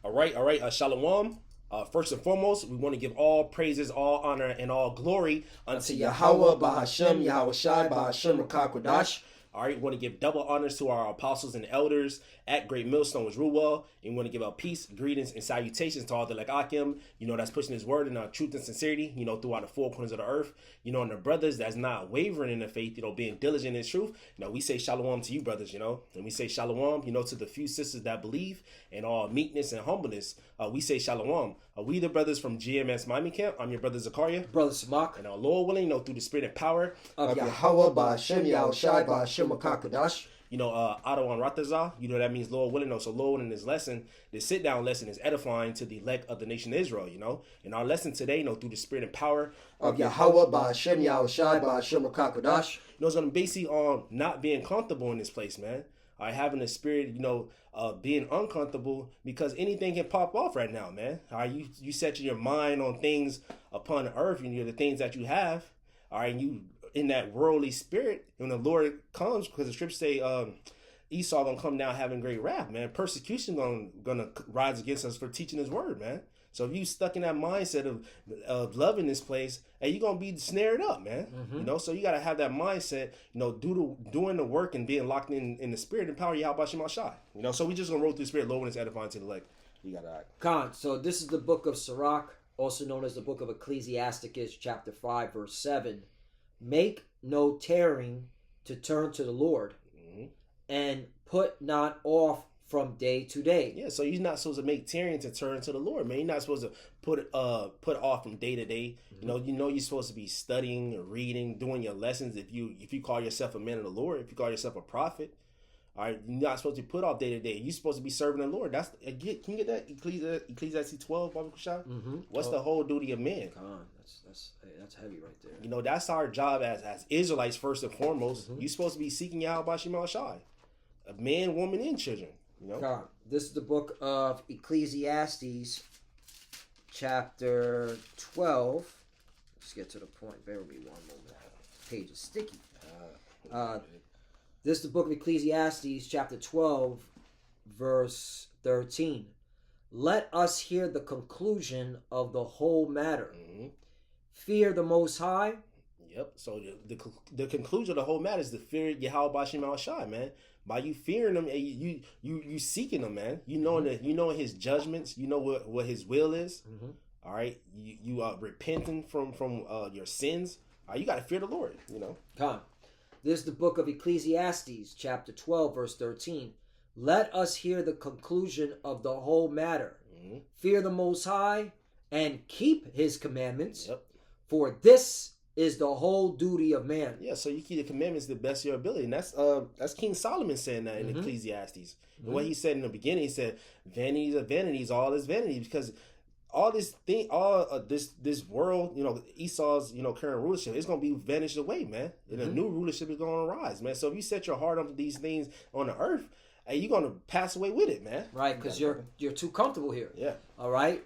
All right. Shalom. First and foremost, we want to give all praises, all honor, and all glory unto Yahweh, Bahashem, Yahweh Shai, Bahashem, Rakakwadash. All right, we want to give double honors to our apostles and elders at Great Millstone, which rule well. And we want to give out peace, greetings, and salutations to all the Lekakim, that's pushing his word and truth and sincerity, throughout the four corners of the earth. And the brothers that's not wavering in the faith, being diligent in truth. We say shalom to you, brothers, and we say shalom, to the few sisters that believe in all meekness and humbleness. We say shalom. We the brothers from GMS Miami Camp. I'm your brother Zakaria. Brother Samak. And our Lord willing, through the spirit and power of Yahweh, Bahashem, Yahweh Shai, Bahashem, Rakakwadash. Otto on Ratazah, that means Lord willing. So Lord in this lesson, this sit-down lesson is edifying to the elect of the nation of Israel, And our lesson today, through the spirit and power of Yahweh, Bahashem, Yahweh Shai, Bahashem, Rakakwadash. It's going to be basically on not being comfortable in this place, man. Having a spirit, being uncomfortable because anything can pop off right now, man. You set your mind on things upon earth, the things that you have, and you in that worldly spirit, when the Lord comes, because the scriptures say Esau gonna come down having great wrath, man. Persecution gonna rise against us for teaching his word, man. So if you stuck in that mindset of loving this place, hey, you're gonna be snared up, man. Mm-hmm. So you gotta have that mindset, doing the work and being locked in the spirit and power of Yahweh Shem Shai. So we just gonna roll through the spirit, low when it's edifying to the leg. You got that. Khan, so this is the book of Sirach, also known as the book of Ecclesiasticus, chapter 5, verse 7. Make no tearing to turn to the Lord, and put not off from day to day. Yeah, so you're not supposed to make tearing to turn to the Lord, man. You're not supposed to put off from day to day. You're supposed to be studying, reading, doing your lessons. If you call yourself a man of the Lord, if you call yourself a prophet, all right, you're not supposed to put off day to day. You're supposed to be serving the Lord. Can you get that Ecclesiastes 12, Baba Kushai? What's the whole duty of man? That's heavy right there. That's our job as Israelites first and foremost. You're supposed to be seeking Yahweh Shem Shai, a man, woman, and children. God, this is the book of Ecclesiastes, chapter 12. Let's get to the point. Bear with me one moment. Page is sticky. This is the book of Ecclesiastes, chapter 12, verse 13. Let us hear the conclusion of the whole matter. Fear the Most High. Yep. So the conclusion of the whole matter is to fear Yahweh Shem Shai, man. By you fearing him, you seeking him, man. That his judgments. You know what his will is. All right. You are repenting from your sins. You got to fear the Lord. Come. This is the book of Ecclesiastes, chapter 12, verse 13. Let us hear the conclusion of the whole matter. Fear the Most High and keep his commandments. Yep. For this is the whole duty of man. Yeah, so you keep the commandments to the best of your ability. And that's King Solomon saying that in Ecclesiastes. And what he said in the beginning, he said, vanities of vanities, all is vanity. Because all this world, Esau's, current rulership, it's going to be vanished away, man. And a new rulership is going to rise, man. So if you set your heart on these things on the earth, hey, you're going to pass away with it, man. Right, because you're too comfortable here. Yeah. All right?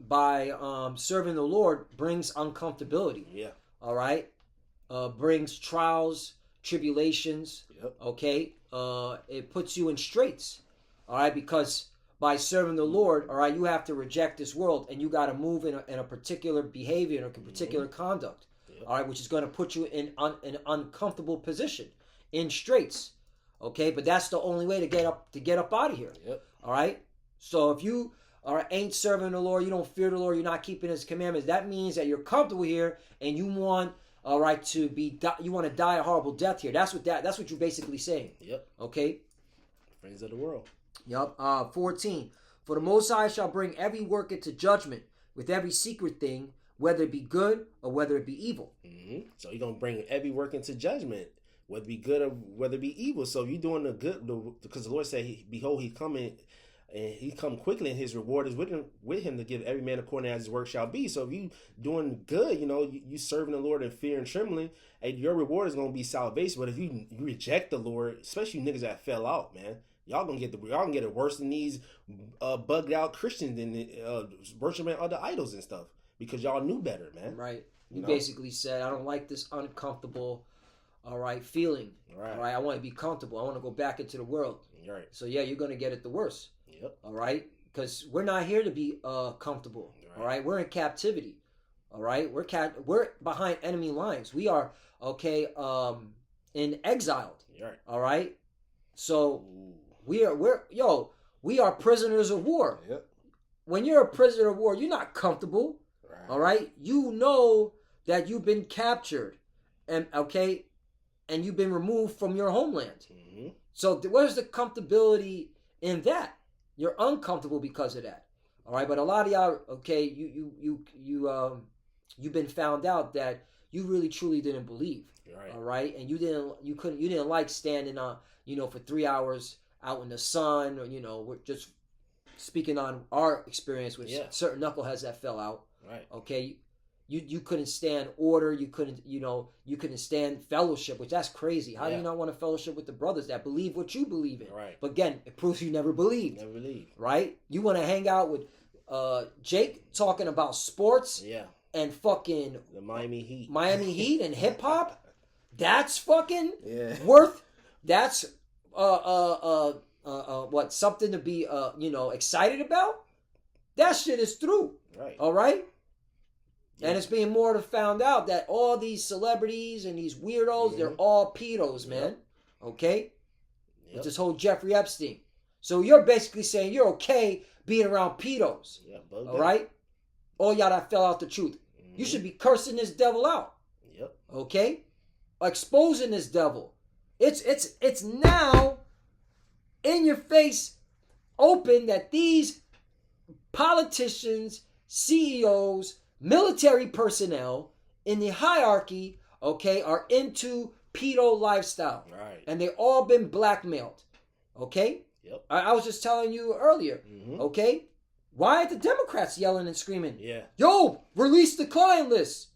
By serving the Lord brings uncomfortability. Yeah. All right? Brings trials, tribulations. Yep. Okay? It puts you in straits. All right? Because by serving the Lord, all right, you have to reject this world and you got to move in a particular behavior, in a particular conduct. Yep. All right? Which is going to put you in an uncomfortable position, in straits. Okay? But that's the only way to get up out of here. Yep. All right? So if you ain't serving the Lord, you don't fear the Lord, you're not keeping his commandments, that means that you're comfortable here and you want you want to die a horrible death here. That's what you're basically saying. Yep. Okay? Friends of the world. Yep. 14. For the Most High shall bring every work into judgment with every secret thing, whether it be good or whether it be evil. So you're going to bring every work into judgment, whether it be good or whether it be evil. So if you're doing the good, because the Lord said, behold, he's coming, and he come quickly, and his reward is with him to give every man according as his work shall be. So if you doing good, you serving the Lord in fear and trembling, and your reward is going to be salvation. But if you reject the Lord, especially you niggas that fell out, man, y'all gonna get it worse than these bugged out Christians and worshiping other idols and stuff, because y'all knew better, man. Right. You basically said, I don't like this uncomfortable, feeling. Right. All right. I want to be comfortable. I want to go back into the world. Right. So yeah, you're gonna get it the worst. Yep. All right. because we're not here to be comfortable. Right. All right, we're in captivity. All right, we're behind enemy lines. We are in exiled. Right. All right, so we are prisoners of war. Yep. When you're a prisoner of war, you're not comfortable. Right. All right, you know that you've been captured, and you've been removed from your homeland. Mm-hmm. So where's the comfortability in that? You're uncomfortable because of that. All right, but a lot of y'all, you've been found out that you really truly didn't believe. Right. All right, and you didn't like standing on, for 3 hours out in the sun, or we're just speaking on our experience with certain knuckleheads that fell out. Right. Okay, you couldn't stand order. You couldn't stand fellowship, which that's crazy. How do you not want to fellowship with the brothers that believe what you believe in? Right. But again, it proves you never believed. Never believed. Right. You want to hang out with Jake talking about sports. Yeah. And fucking the Miami Heat and hip hop. That's fucking worth. That's what, something to be excited about. That shit is through. Right. All right. Yeah. And it's being more found out that all these celebrities and these weirdos, they're all pedos, man. Okay? With this whole Jeffrey Epstein. So you're basically saying you're okay being around pedos. Yeah, all right? All y'all that fell out the truth. You should be cursing this devil out. Yep. Okay? Exposing this devil. It's now in your face open that these politicians, CEOs, military personnel in the hierarchy, are into pedo lifestyle. Right. And they all been blackmailed. Okay? Yep. I was just telling you earlier. Mm-hmm. Okay? Why are the Democrats yelling and screaming? Yeah. Yo, release the client list.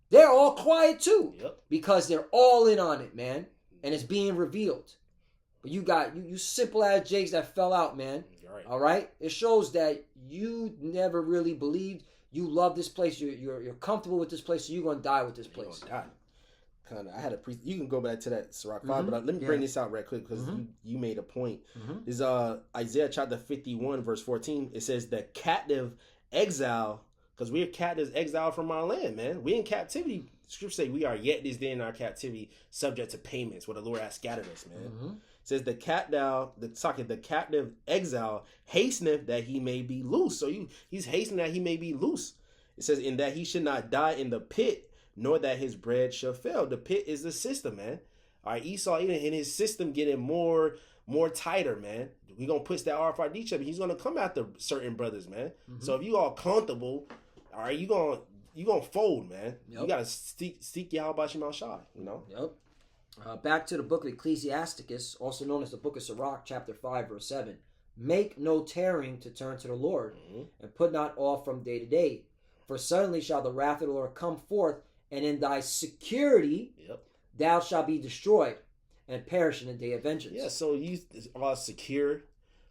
They're all quiet too. Yep. Because they're all in on it, man. And it's being revealed. But you got you simple ass Jakes that fell out, man. Right. All right? It shows that you never really believed. You love this place. You're comfortable with this place, so you're gonna die with this place. I had you can go back to that Sirach 5, but let me bring this out right quick because you made a point. This is Isaiah chapter 51 verse 14. It says the captive exile, because we're captives exiled from our land, man. We in captivity. Scripture say we are yet this day in our captivity, subject to payments, where the Lord has scattered us, man. It says the captive exile hasteneth that he may be loose. So he's hastening that he may be loose. It says in that he should not die in the pit, nor that his bread shall fail. The pit is the system, man. All right, Esau in his system getting more tighter, man. We gonna push that RFID chip. He's gonna come after certain brothers, man. So if you all comfortable, all right, you gonna fold, man. Yep. You gotta seek Yahweh Shema Shai, Yep. Back to the book of Ecclesiasticus, also known as the book of Sirach, chapter 5, verse 7. Make no tearing to turn to the Lord, and put not off from day to day. For suddenly shall the wrath of the Lord come forth, and in thy security thou shalt be destroyed and perish in the day of vengeance. Yeah, so you are secure.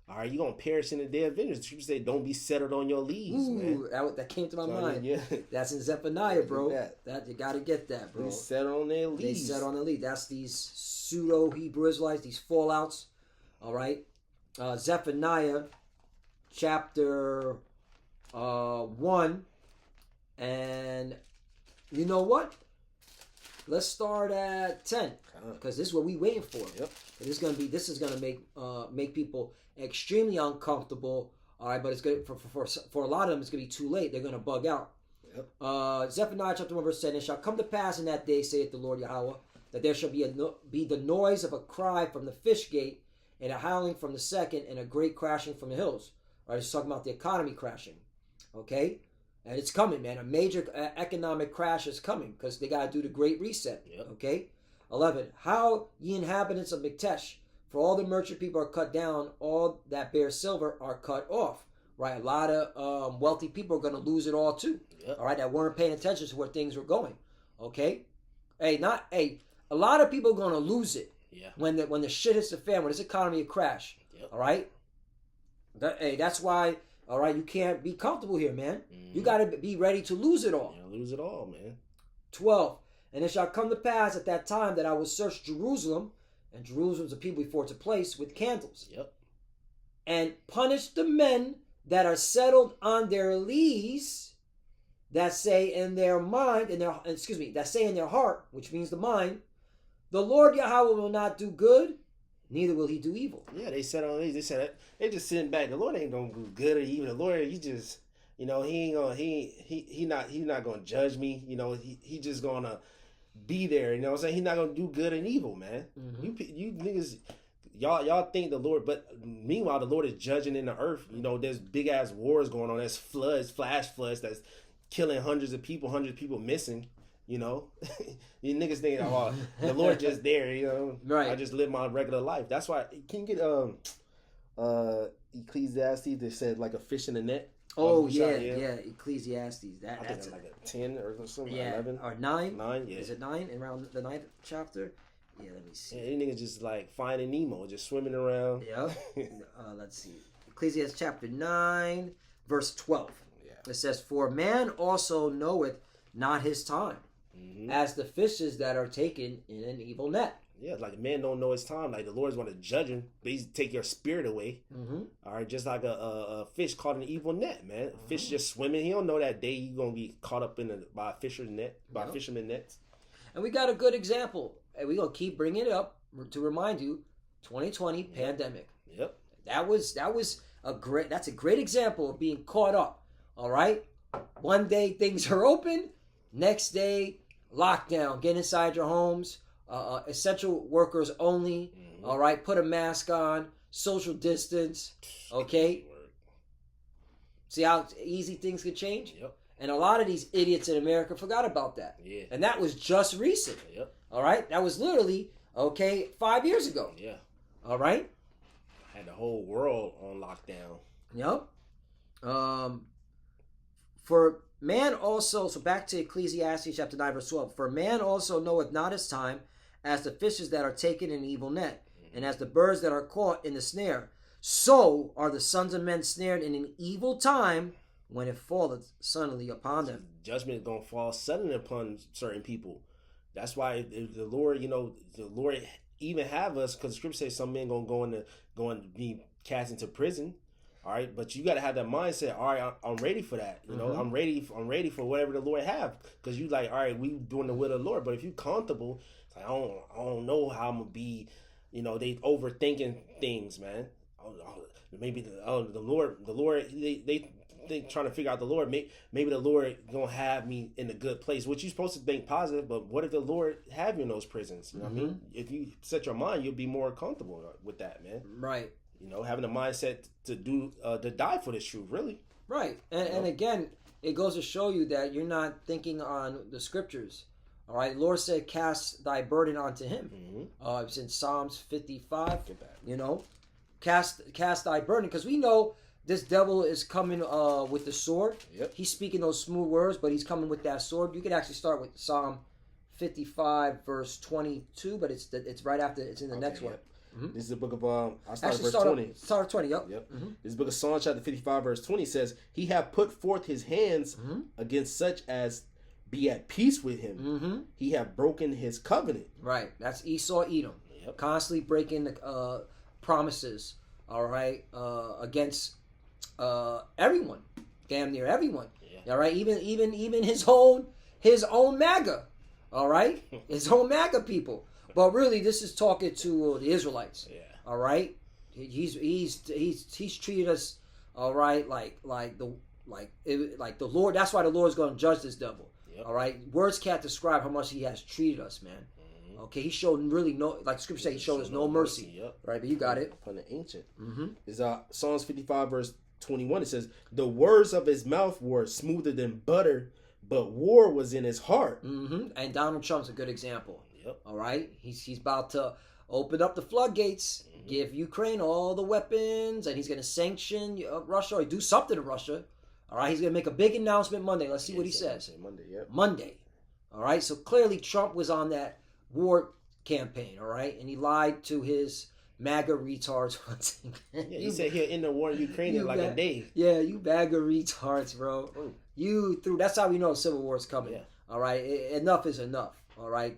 All right, you're going to perish in the day of vengeance. People say don't be settled on your leaves, man. That came to my mind. That's in Zephaniah, bro. That you got to get that, bro. They settled on their leaves. They settled on their leaves. That's these pseudo-Hebrew Israelites, these fallouts. All right. Zephaniah chapter 1. And you know what? Let's start at 10, because this is what we waiting for. Yep. This is gonna make people extremely uncomfortable. All right, but it's good for a lot of them. It's gonna be too late. They're gonna bug out. Yep. Zephaniah chapter 1 verse 10. It shall come to pass in that day, saith the Lord Yahweh, that there shall be the noise of a cry from the fish gate, and a howling from the second, and a great crashing from the hills. All right, it's talking about the economy crashing. Okay. And it's coming, man. A major economic crash is coming because they got to do the Great Reset. Yep. Okay? 11. How ye inhabitants of Miktesh, for all the merchant people are cut down, all that bear silver are cut off. Right? A lot of wealthy people are going to lose it all too. Yep. All right? That weren't paying attention to where things were going. Okay? A lot of people are going to lose it. Yeah. When the shit hits the fan, when this economy crash. Yep. All right? That's why... All right, you can't be comfortable here, man. You got to be ready to lose it all. Yeah, lose it all, man. 12. And it shall come to pass at that time that I will search Jerusalem, and Jerusalem's a people before it's a place, with candles. Yep. And punish the men that are settled on their lees, that say in their mind, that say in their heart, which means the mind, the Lord Yahweh will not do good, neither will he do evil. Yeah, they said on these. They said they just sitting back. The Lord ain't gonna do good or evil. The Lord, he just, he ain't gonna, he not gonna judge me. He just gonna be there. You know what I'm saying? He's not gonna do good and evil, man. You niggas, y'all think the Lord, but meanwhile the Lord is judging in the earth. There's big ass wars going on. There's floods, flash floods that's killing hundreds of people missing. You niggas think, oh, the Lord just there, Right. I just live my regular life. That's why, can you get Ecclesiastes that said like a fish in the net? Oh, yeah, Ecclesiastes. I think That's like a 10 or something, yeah, 11. or 9. 9, yeah. Is it 9 around the 9th chapter? Yeah, let me see. Yeah, these niggas just like Finding Nemo, just swimming around. Yeah. Let's see. Ecclesiastes chapter 9, verse 12. Yeah. It says, "For man also knoweth not his time, as the fishes that are taken in an evil net." Yeah, like man don't know his time. Like the Lord's want to judge him, but he's take your spirit away. All right, just like a fish caught in an evil net, man. A fish just swimming. He don't know that day you gonna be caught up by a fisherman nets. And we got a good example, and we gonna keep bringing it up to remind you, 2020 pandemic. Yep. That's a great example of being caught up. All right, one day things are open, next day lockdown. Get inside your homes. Essential workers only. All right, put a mask on. Social distance. Okay. See how easy things could change? Yep. And a lot of these idiots in America forgot about that. Yeah. And that was just recent. Yep. All right, that was literally 5 years ago. Yeah. All right. Had the whole world on lockdown. Yep. For man also, so back to Ecclesiastes chapter 9, verse 12. "For man also knoweth not his time, as the fishes that are taken in an evil net, and as the birds that are caught in the snare. So are the sons of men snared in an evil time, when it falleth suddenly upon them." Judgment is gonna fall suddenly upon certain people. That's why if the Lord, the Lord even have us, because the scripture says some men gonna go and be cast into prison. All right, but you got to have that mindset. All right, I'm ready for that. I'm ready for whatever the Lord have. Because you like, all right, we doing the will of the Lord. But if you comfortable, it's like I don't know how I'm gonna be. They overthinking things, man. Maybe the Lord, they trying to figure out the Lord. Maybe the Lord gonna have me in a good place, which you're supposed to think positive. But what if the Lord have you in those prisons? You know what I mean? If you set your mind, you'll be more comfortable with that, man. Right. Having a mindset to die for this truth, really. Right. And again, it goes to show you that you're not thinking on the scriptures. All right. Lord said, "Cast thy burden onto him." It's in Psalms 55. Cast thy burden, because we know this devil is coming with the sword. Yep. He's speaking those smooth words, but he's coming with that sword. You could actually start with Psalm 55 verse 22, but it's right after, it's in the next one. This is the book of I started verse 20. Start 20. Yep. This book of Psalms chapter 55 verse 20 says, "He hath put forth his hands against such as be at peace with him. He hath broken his covenant." Right. That's Esau, Edom. Yep. Constantly breaking the promises. All right. Against everyone, damn near everyone. Yeah. All right. Even his own MAGA. All right. His own MAGA people. But really, this is talking to the Israelites. Yeah. All right. He's treated us, all right, like the Lord. That's why the Lord's going to judge this devil. Yep. All right. Words can't describe how much he has treated us, man. Okay. He showed really like Scripture says, he showed us no mercy. Yep. Right. But you got it. Upon the ancient. It's Psalms 55 verse 21. It says, "The words of his mouth were smoother than butter, but war was in his heart." And Donald Trump's a good example. Yep. All right. He's about to open up the floodgates, give Ukraine all the weapons, and he's going to sanction Russia or do something to Russia. All right. He's going to make a big announcement Monday. Let's see what he says. Monday. Yep. Monday. All right. So clearly Trump was on that war campaign. All right. And he lied to his MAGA retards once again. Yeah, he said he'll end the war in Ukraine in like a day. Yeah, you MAGA retards, bro. That's how we know civil war is coming. Yeah. All right. Enough is enough. All right.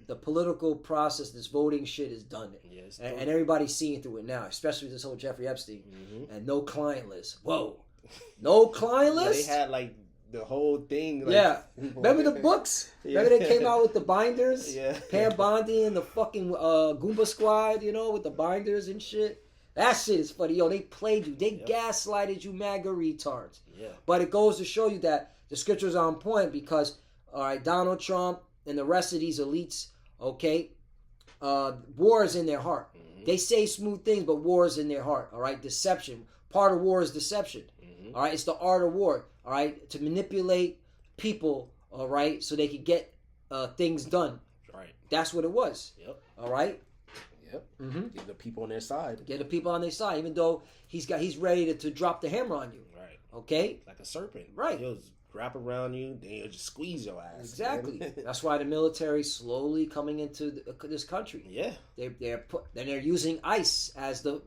the political process, this voting shit is done. Yes, And everybody's seeing through it now, especially this whole Jeffrey Epstein. And no client list. Whoa. No client list? They had like the whole thing. Like, yeah. Remember the books? Yeah. Remember they came out with the binders? Yeah. Pam Bondi and the fucking Goomba Squad, you know, with the binders and shit. That shit is funny. Yo, they played you. They gaslighted you, MAGA retards. Yeah. But it goes to show you that the scriptures are on point because, all right, Donald Trump and the rest of these elites, okay, war is in their heart. They say smooth things, but war is in their heart, all right? Deception. Part of war is deception, all right? It's the art of war, all right? To manipulate people, all right, so they can get things done. Right. That's what it was. Yep. All right? Yep. Get the people on their side. Get the people on their side, even though he's ready to drop the hammer on you. Right. Okay? Like a serpent. Right. He'll just wrap around you, then he'll just squeeze your ass. Exactly. That's why the military is slowly coming into this country. Yeah. They're using ICE as the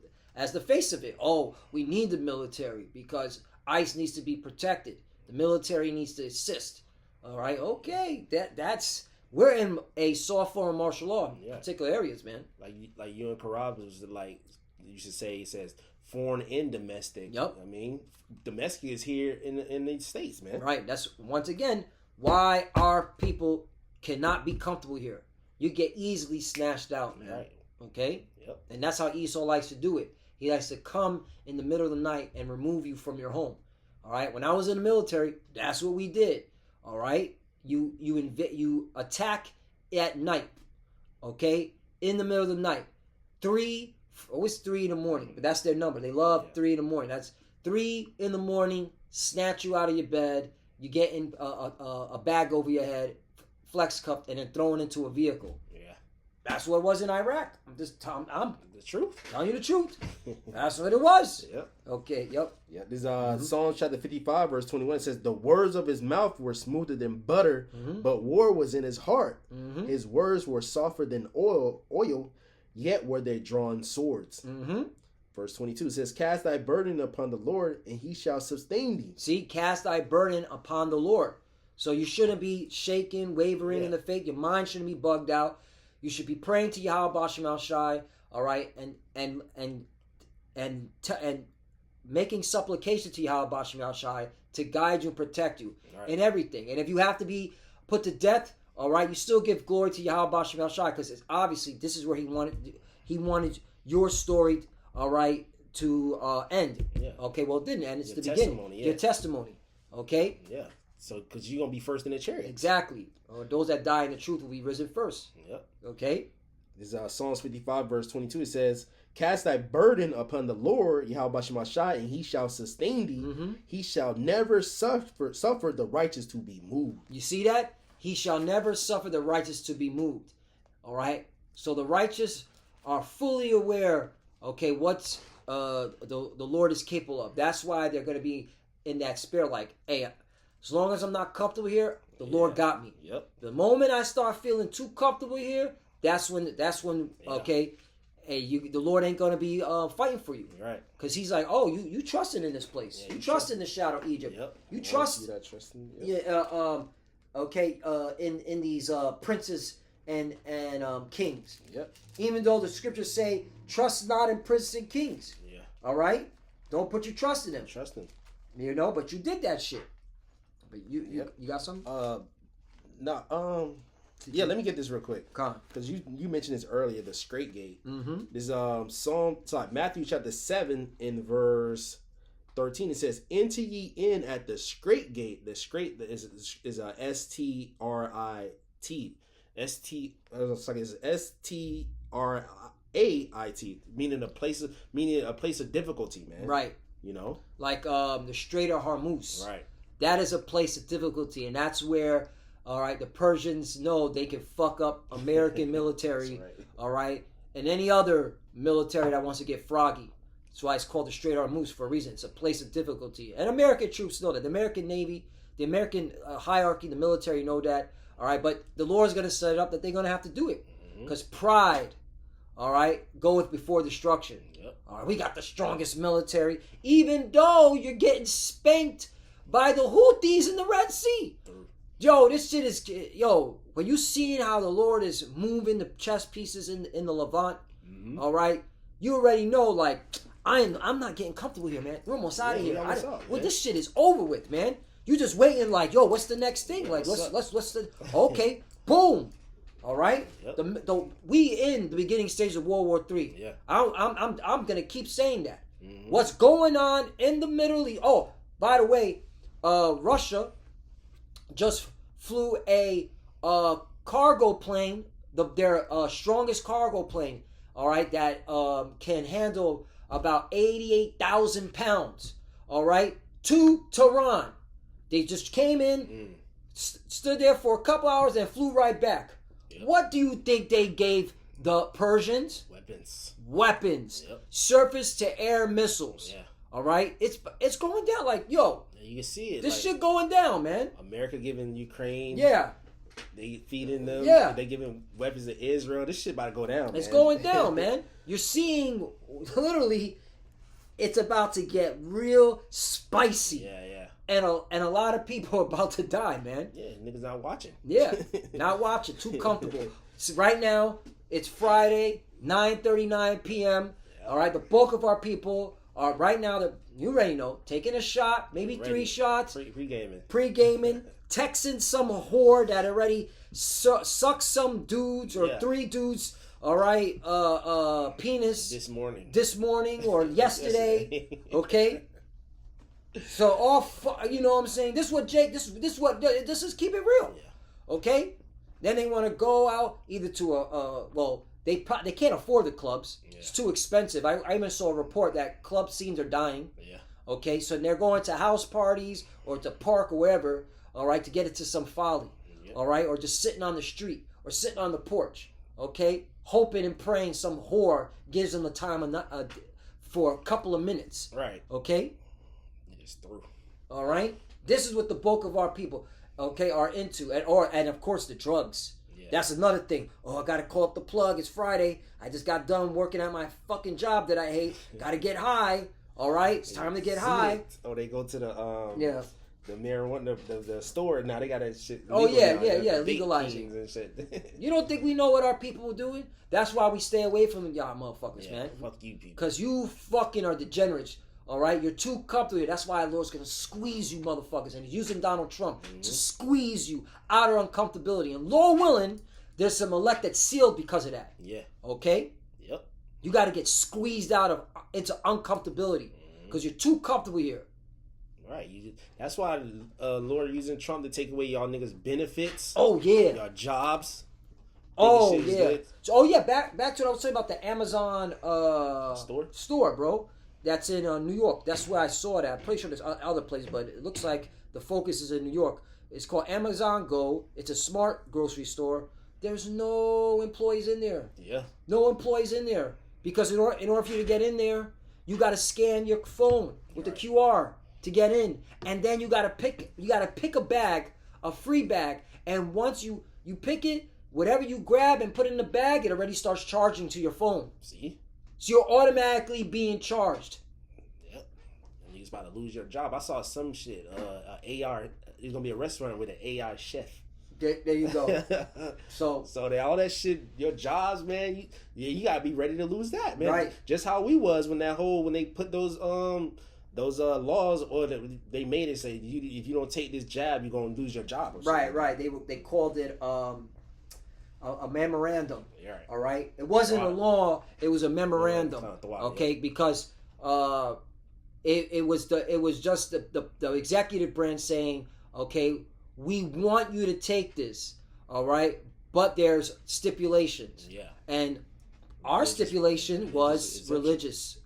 face of it. Oh, we need the military because ICE needs to be protected. The military needs to assist. All right. Okay. We're in a soft form of martial law in particular areas, man. Like you and Karab was like, you should say, it says foreign and domestic. Yep. I mean, domestic is here in the States, man. Right. That's once again why our people cannot be comfortable here. You get easily snatched out, man. Right. Okay. Yep. And that's how Esau likes to do it. He likes to come in the middle of the night and remove you from your home. All right. When I was in the military, that's what we did. All right. You attack at night, okay? In the middle of the night. Always 3 in the morning, but that's their number. They love 3 in the morning. That's 3 in the morning, snatch you out of your bed, you get in a bag over your head, flex cuffed, and then thrown into a vehicle. Yeah. That's what it was in Iraq. I'm The truth. telling you the truth. That's what it was. Yep. Okay, yep. Yeah, this Psalms chapter 55, verse 21. It says, the words of his mouth were smoother than butter, but war was in his heart. His words were softer than oil, yet were they drawn swords. Verse 22 says, cast thy burden upon the Lord, and he shall sustain thee. See, cast thy burden upon the Lord. So you shouldn't be shaken, wavering in the faith. Your mind shouldn't be bugged out. You should be praying to Yahweh B'Shem Shai, all right, and making supplication to Yahweh B'Shem Shai to guide you and protect you in everything. And if you have to be put to death, all right, you still give glory to Yahweh B'Shem Shai because obviously this is where he wanted your story, all right, to end. Yeah. Okay, well, it didn't end. It's Your the beginning. testimony, Your testimony. Okay? Yeah. So, because you're going to be first in the chariot. Exactly. Those that die in the truth will be risen first. Yep. Okay? This is Psalms 55, verse 22. It says, cast thy burden upon the Lord, Yahweh B'Shem Shai, and he shall sustain thee. He shall never suffer the righteous to be moved. You see that? He shall never suffer the righteous to be moved. All right? So the righteous are fully aware, okay, what's the Lord is capable of. That's why they're going to be in that spirit like, hey, as long as I'm not comfortable here, the Lord got me. Yep. The moment I start feeling too comfortable here, that's when okay, hey, the Lord ain't going to be fighting for you. Right. Because he's like, oh, you trusting in this place. Yeah, you trust in the shadow of Egypt. Yep. You trust. Okay, in these princes and kings. Yep. Even though the scriptures say, trust not in princes and kings. Yeah. All right? Don't put your trust in them. Trust him. You know, but you did that shit. But you got something? Yeah, let me get this real quick. Come on. Because you mentioned this earlier, the straight gate. This Matthew chapter 7 in verse 13. It says, enter ye in at the straight gate. The straight is STRIT. STRAIT, meaning a place of difficulty, man. Right. You know? Like the Strait of Hormuz. Right. That is a place of difficulty, and that's where, all right, the Persians know they can fuck up American military, right. All right, and any other military that wants to get froggy. That's why it's called the Strait of Hormuz for a reason. It's a place of difficulty. And American troops know that. The American Navy, the American hierarchy, the military know that, all right, but the Lord's going to set it up that they're going to have to do it. Because pride, all right, goeth before destruction. Yep. All right, we got the strongest military, even though you're getting spanked by the Houthis in the Red Sea. Yo, this shit is when you seeing how the Lord is moving the chess pieces in the Levant, all right, you already know like I'm not getting comfortable here, man. We're almost out of here. This shit is over with, man. You just waiting like, yo, what's the next thing? Like, what's the okay, boom. All right, we in the beginning stage of World War III. Yeah, I'm gonna keep saying that. What's going on in the Middle East? Oh, by the way, Russia just flew a cargo plane, their strongest cargo plane. All right, that can handle about 88,000 pounds. All right, to Tehran. They just came in, stood there for a couple hours, and flew right back. Yep. What do you think they gave the Persians? Weapons. Yep. Surface to air missiles. Yeah. All right, it's going down. Like, yo, you can see it. This shit going down, man. America giving Ukraine. Yeah. They feeding them. Yeah. They giving weapons to Israel. This shit about to go down. It's going down, man. You're seeing literally, it's about to get real spicy. Yeah, yeah. And a lot of people are about to die, man. Yeah, niggas not watching. Yeah, not watching. Too comfortable. So right now, it's Friday, 9:39 p.m. Yeah. All right, the bulk of our people are right now, you already know, taking a shot, maybe 3 shots. Pre-gaming. Texting some whore that already sucked some dudes or 3 dudes, all right, penis. This morning or yesterday, okay? So you know what I'm saying? This is keep it real, okay? Then they want to go out either to they can't afford the clubs. Yeah. It's too expensive. I even saw a report that club scenes are dying. Yeah. Okay, so they're going to house parties or to park or wherever, all right, to get into some folly, all right, or just sitting on the street or sitting on the porch, okay, hoping and praying some whore gives them the time for a couple of minutes. Right. Okay. It's through. All right. This is what the bulk of our people, okay, are into, and of course the drugs. Yeah. That's another thing. Oh, I gotta call up the plug. It's Friday. I just got done working at my fucking job that I hate. Gotta get high. All right. It's time to get high. Oh, they go to the marijuana, the store now. They got that shit. Oh yeah, legalizing and shit. You don't think we know what our people are doing? That's why we stay away from y'all motherfuckers, man. Fuck you people. Because you fucking are degenerates. All right, you're too comfortable. That's why the Lord's gonna squeeze you, motherfuckers, and he's using Donald Trump to squeeze you out of uncomfortability. And Lord willing, there's some elect that's sealed because of that. Yeah. Okay. Yep. You got to get squeezed out into uncomfortability because you're too comfortable here. Right. That's why Lord using Trump to take away y'all niggas benefits. Oh yeah. Y'all jobs. Oh yeah. Back to what I was saying about the Amazon store, bro. That's in New York. That's where I saw that. I'm pretty sure there's other places, but it looks like the focus is in New York. It's called Amazon Go. It's a smart grocery store. There's no employees in there. Yeah. No employees in there. Because in order for you to get in there, you got to scan your phone with the QR to get in. And then you got to pick a bag, a free bag. And once you pick it, whatever you grab and put in the bag, it already starts charging to your phone. See? So you're automatically being charged. Yep. And you're about to lose your job. I saw some shit. AR. There's gonna be a restaurant with an AI chef. There you go. So all that shit, your jobs, man. You gotta be ready to lose that, man. Right. Just how we was when they put those laws, or they made it say if you don't take this jab, you're gonna lose your job. Right. They called it a memorandum. Right. All right. It wasn't a law. It was a memorandum. Okay, because it was just the executive branch saying, okay, we want you to take this. All right, but there's stipulations. Yeah. And our stipulation was religious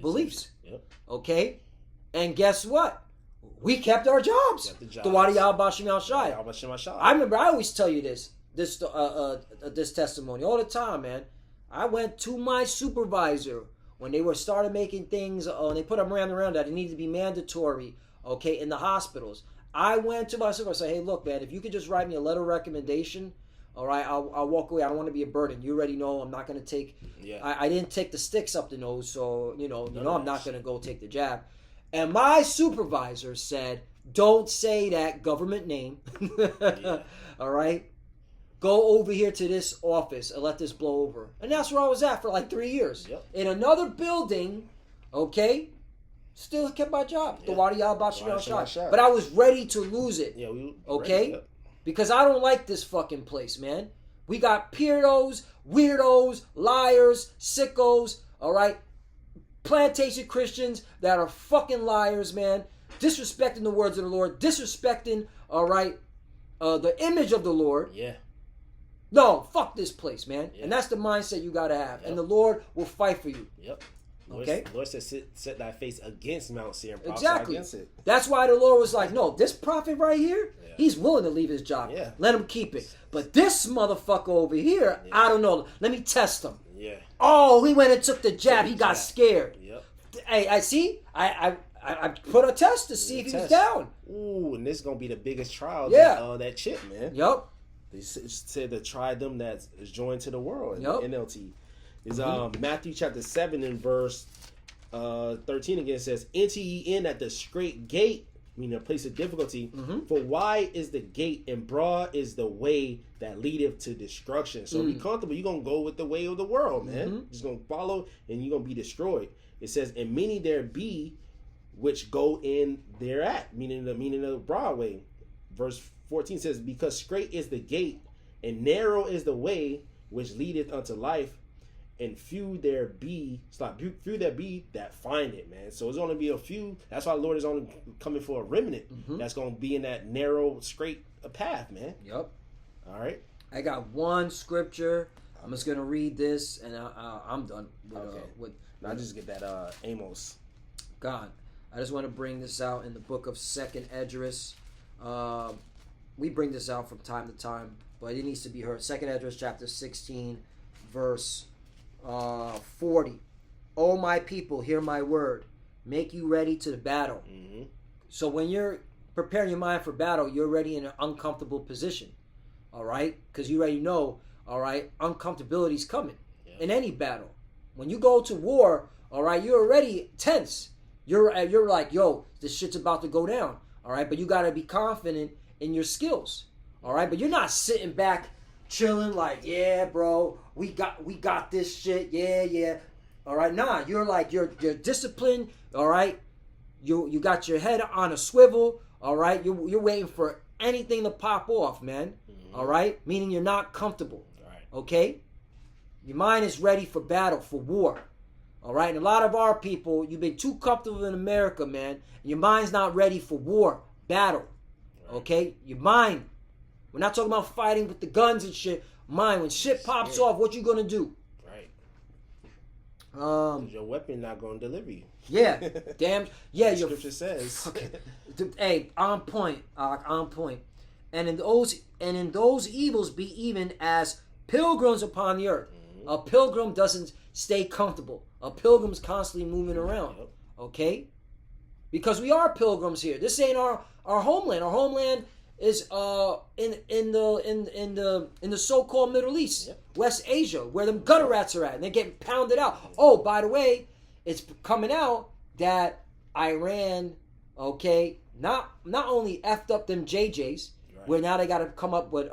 beliefs. Yep. Okay. And guess what? We kept our jobs. Dawadi al-Bashim al-Shai. I remember, I always tell you this testimony all the time, man. I went to my supervisor when they started making things, they put them around that it needed to be mandatory, okay, in the hospitals. I went to my supervisor and said, hey, look, man, if you could just write me a letter of recommendation, all right, I'll walk away. I don't want to be a burden. You already know I'm not going to take, I didn't take the sticks up the nose, so, I'm not going to go take the jab. And my supervisor said, Don't say that government name. Yeah. All right? Go over here to this office and let this blow over. And that's where I was at for like 3 years. Yep. In another building, okay? Still kept my job. Yeah. But I was ready to lose it. Yeah, okay? Ready, yep. Because I don't like this fucking place, man. We got peerdos, weirdos, liars, sickos, all right? Plantation Christians that are fucking liars, man. Disrespecting the words of the Lord. Disrespecting, all right, the image of the Lord. Yeah. No, fuck this place, man. Yeah. And that's the mindset you got to have. Yep. And the Lord will fight for you. Yep. Okay. Lord said, set thy face against Mount Seir and prophesy Exactly. against it. That's why the Lord was like, no, this prophet right here, Yeah. he's willing to leave his job. Yeah. Let him keep it. But this motherfucker over here, Yeah. I don't know. Let me test him. Yeah. Oh, he went and took the jab. Took He the got jab. scared. Yep. Hey, I see. I put a test to see if he was down. Ooh, and this is gonna be the biggest trial. Yeah. That chip, man. Yep. They said to try them that is joined to the world. In Yep. NLT is Matthew chapter 7 and verse 13 again. It says, "Enter ye in at the straight gate," meaning a place of difficulty. Mhm. For wide is the gate and broad is the way that leadeth to destruction. So be comfortable. You're gonna go with the way of the world, man. Just gonna follow and you're gonna be destroyed. It says, "And many there be which go in thereat," meaning the broad way. Verse 14 says, "Because straight is the gate and narrow is the way which leadeth unto life, and few there be that find it," man. So it's going to be a few. That's why the Lord is only coming for a remnant that's going to be in that narrow, straight path, man. Yep. All right. I got one scripture. I'm just gonna read this, and I'm done with Now just get that Amos. God. I just want to bring this out in the book of Second Esdras. We bring this out from time to time, but it needs to be heard. Second Esdras chapter 16, verse 40. "O my people, hear my word. Make you ready to the battle." Mm-hmm. So when you're preparing your mind for battle, you're already in an uncomfortable position. All right? Because you already know, all right, uncomfortability is coming in any battle. When you go to war, all right, you're already tense. You're like, yo, this shit's about to go down. All right? But you got to be confident in your skills. All right? But you're not sitting back chilling like, yeah, bro, we got this shit. Yeah. All right? Nah, you're like you're disciplined, all right? You got your head on a swivel, all right? You're waiting for anything to pop off, man. All right? Meaning you're not comfortable. Right. Okay? Your mind is ready for battle, for war. All right? And a lot of our people, you've been too comfortable in America, man. And your mind's not ready for war, battle. Right. Okay? Your mind. We're not talking about fighting with the guns and shit. Mind. When shit pops off, what you gonna do? Right. Your weapon not gonna deliver you. Yeah. Damn. Yeah. The scripture says. Okay. Hey, on point. On point. And in those evils be even as pilgrims upon the earth. A pilgrim doesn't stay comfortable. A pilgrim's constantly moving around. Okay? Because we are pilgrims here. This ain't our homeland. Our homeland is in the so-called Middle East, West Asia, where them gutter rats are at, and they're getting pounded out. Oh, by the way, it's coming out that Iran, okay, not only effed up them JJs, where now they got to come up with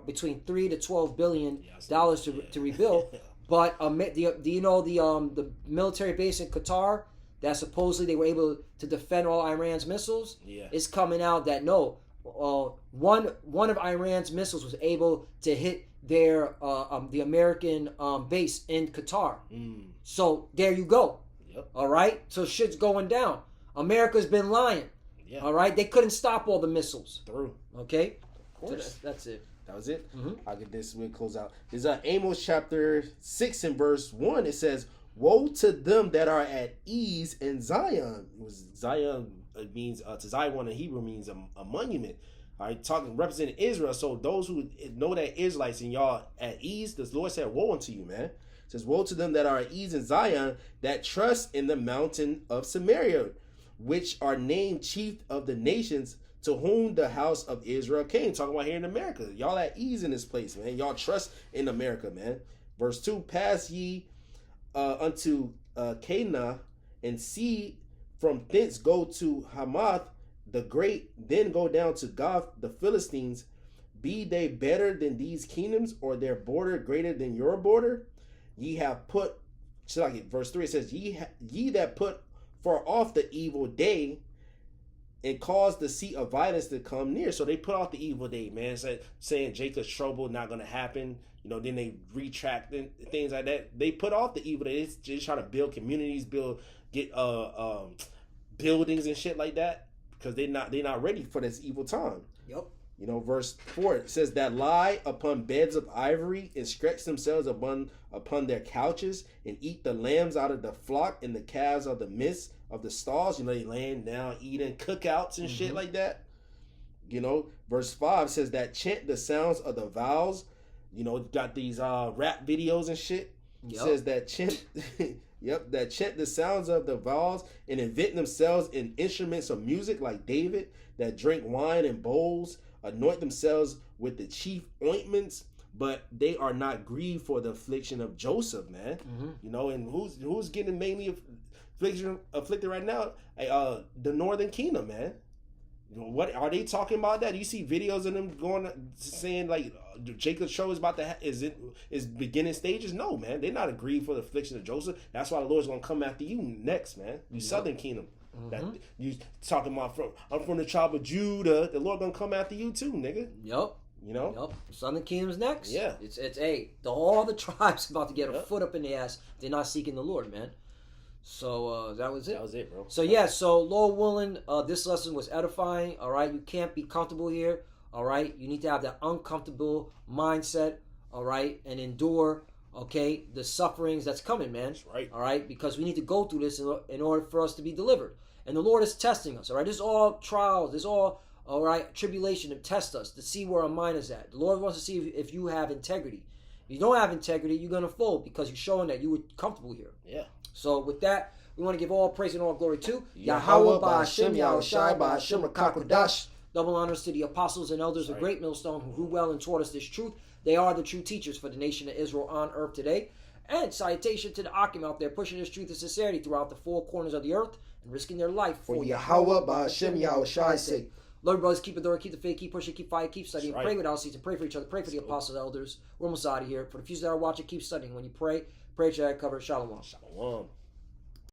between $3 to $12 billion to rebuild. But do you know the military base in Qatar that supposedly they were able to defend all Iran's missiles? Yeah. It's coming out that no, one of Iran's missiles was able to hit their the American base in Qatar. So there you go. Yep. All right. So shit's going down. America's been lying. Yeah. All right. They couldn't stop all the missiles. Through. Okay. Of course. So that's it. That was it. Mm-hmm. I'll get this. We'll close out. There's Amos chapter 6 and verse 1. It says, "Woe to them that are at ease in Zion." Zion means to Zion in Hebrew means a monument. All right, representing Israel. So those who know that Israelites and y'all at ease, the Lord said, "Woe unto you, man." It says, "Woe to them that are at ease in Zion, that trust in the mountain of Samaria, which are named chief of the nations, to whom the house of Israel came." Talking about here in America. Y'all at ease in this place, man. Y'all trust in America, man. Verse 2, "Pass ye unto Cana, and see from thence go to Hamath, the great then go down to Goth, the Philistines. Be they better than these kingdoms, or their border greater than your border? Ye have put, so like verse 3, it says, ye that put far off the evil day and caused the seat of violence to come near. So they put off the evil day, man. Saying Jacob's trouble not going to happen. Then they retract and things like that. They put off the evil day. They try to build communities, get buildings and shit like that, because they're not ready for this evil time. Yep. Verse 4, it says that lie upon beds of ivory and stretch themselves upon their couches and eat the lambs out of the flock and the calves of the midst of the stalls. They laying down, eating cookouts and shit like that. Verse 5 says that chant the sounds of the vowels. Got these rap videos and shit. Yep. Says that chant, that chant the sounds of the vowels and invent themselves in instruments of music like David, that drink wine in bowls, anoint themselves with the chief ointments, but they are not grieved for the affliction of Joseph, man. And who's getting mainly afflicted right now? The Northern Kingdom, man. What are they talking about that? You see videos of them saying like Jacob's trouble is beginning stages? No, man. They're not aggrieved for the affliction of Joseph. That's why the Lord's gonna come after you next, man. You Southern Kingdom. That you talking about I'm from the tribe of Judah. The Lord gonna come after you too, nigga. Yep. Yep. Southern Kingdom's next. Yeah. It's all the tribes about to get a foot up in the ass. They're not seeking the Lord, man. So that was it. That was it, bro. So Lord willing, this lesson was edifying. All right, you can't be comfortable here. All right, you need to have that uncomfortable mindset. All right, and endure. Okay, the sufferings that's coming, man. That's right. All right, because we need to go through this in order for us to be delivered. And the Lord is testing us. All right, this is all trials. This is all right, tribulation to test us, to see where our mind is at. The Lord wants to see if you have integrity. If you don't have integrity, you're gonna fold because you're showing that you were comfortable here. Yeah. So with that, we want to give all praise and all glory to Yahweh, Ba'Hashem, Yahushai, Ba'Hashem, Rakakodash. Double honors to the apostles and elders of Great Millstone who grew well and taught us this truth. They are the true teachers for the nation of Israel on earth today. And salutation to the Akim out there pushing this truth and sincerity throughout the four corners of the earth and risking their life for Yahweh, Ba'Hashem, Yahushai's sake. Lord, brothers, keep the door, keep the faith, keep pushing, keep fighting, keep studying. Right. Pray without ceasing, pray for each other, pray for the apostles, elders. We're almost out of here. For the few that are watching, keep studying. When you pray each other, cover. Shalom. Shalom.